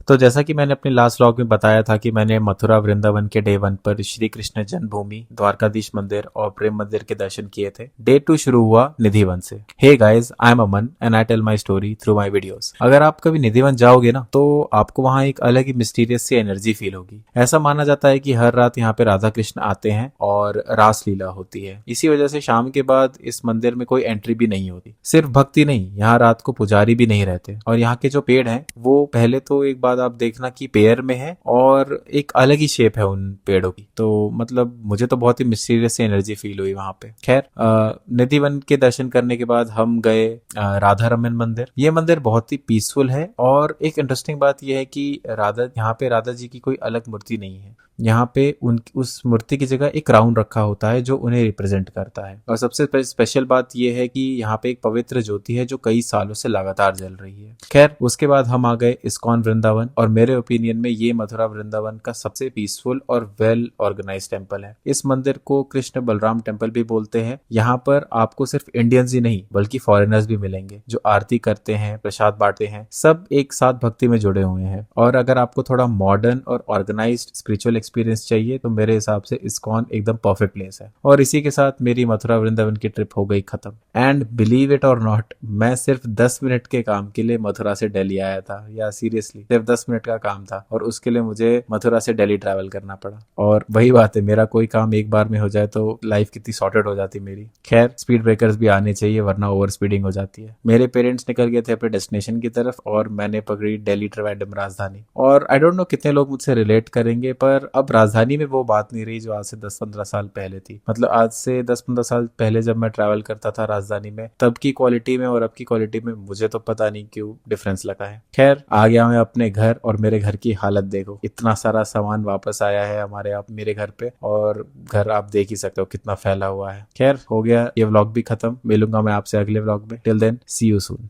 तो जैसा कि मैंने अपने लास्ट व्लॉग में बताया था कि मैंने मथुरा वृंदावन के डे 1 पर श्री कृष्ण जन्मभूमि, द्वारकाधीश मंदिर और प्रेम मंदिर के दर्शन किए थे। डे 2 शुरू हुआ निधिवन से। Hey guys, I am Aman and I tell my story through my videos. अगर आप कभी निधिवन जाओगे ना तो आपको वहाँ एक अलग ही मिस्टीरियस सी एनर्जी फील होगी। ऐसा माना जाता है कि हर रात यहाँ पे राधा कृष्ण आते हैं और रास लीला होती है। इसी वजह से शाम के बाद इस मंदिर में कोई एंट्री भी नहीं होती। सिर्फ भक्ति नहीं, यहाँ रात को पुजारी भी नहीं रहते। और यहाँ के जो पेड़ हैं वो पहले तो एक बात आप देखना कि पेयर में है और एक अलग ही शेप है उन पेड़ों की। तो मतलब मुझे तो बहुत ही मिस्टीरियस एनर्जी फील हुई वहां पे। खैर, निधिवन के दर्शन करने के बाद हम गए राधा रमन मंदिर। ये मंदिर बहुत ही पीसफुल है और एक इंटरेस्टिंग बात यह है कि यहाँ पे राधा जी की कोई अलग मूर्ति नहीं है। यहाँ पे उस मूर्ति की जगह एक क्राउन रखा होता है जो उन्हें रिप्रेजेंट करता है। और सबसे स्पेशल बात यह है कि यहाँ पे एक पवित्र ज्योति है जो कई सालों से लगातार जल रही है। खैर, उसके बाद हम आ गए इस्कॉन वृंदावन और मेरे ओपिनियन में ये मथुरा वृंदावन का सबसे पीसफुल और वेल ऑर्गेनाइज टेम्पल है। इस मंदिर को कृष्ण बलराम टेम्पल भी बोलते हैं। यहाँ पर आपको सिर्फ इंडियंस ही नहीं बल्कि फॉरेनर्स भी मिलेंगे जो आरती करते हैं, प्रसाद बांटते हैं, सब एक साथ भक्ति में जुड़े हुए हैं। और अगर आपको थोड़ा मॉडर्न और ऑर्गेनाइज्ड स्पिरिचुअल एक्सपीरियंस चाहिए तो मेरे हिसाब से इस्कॉन एकदम परफेक्ट प्लेस है। और इसी के साथ मेरी मथुरा वृंदावन की ट्रिप हो गई खत्म। एंड बिलीव इट और नॉट, मैं सिर्फ 10 मिनट के काम के लिए मथुरा से दिल्ली आया था। या सीरियसली सिर्फ 10 मिनट का काम था और उसके लिए मुझे मथुरा से दिल्ली ट्रैवल करना पड़ा। और वही बात है, मेरा कोई काम एक बार में हो जाए तो लाइफ कितनी सॉर्टेड हो जाती मेरी। खैर, स्पीड ब्रेकर्स भी आने चाहिए वरना ओवर स्पीडिंग हो जाती है। मेरे पेरेंट्स निकल गए थे अपने डेस्टिनेशन की तरफ और मैंने पकड़ी दिल्ली ट्रिवेंड्रम राजधानी। और आई डोंट नो कितने लोग मुझसे रिलेट करेंगे, पर अब राजधानी में वो बात नहीं रही जो आज से 10-15 साल पहले थी। मतलब आज से 10-15 साल पहले जब मैं ट्रैवल करता था राजधानी में, तब की क्वालिटी में और अब की क्वालिटी में मुझे तो पता नहीं क्यों डिफरेंस लगा है। खैर, आ गया मैं अपने घर और मेरे घर की हालत देखो। इतना सारा सामान वापस आया है मेरे घर पे और घर आप देख ही सकते हो कितना फैला हुआ है। खैर, हो गया ये व्लॉग भी खत्म। मिलूंगा मैं आपसे अगले व्लॉग में। Till then, see you soon.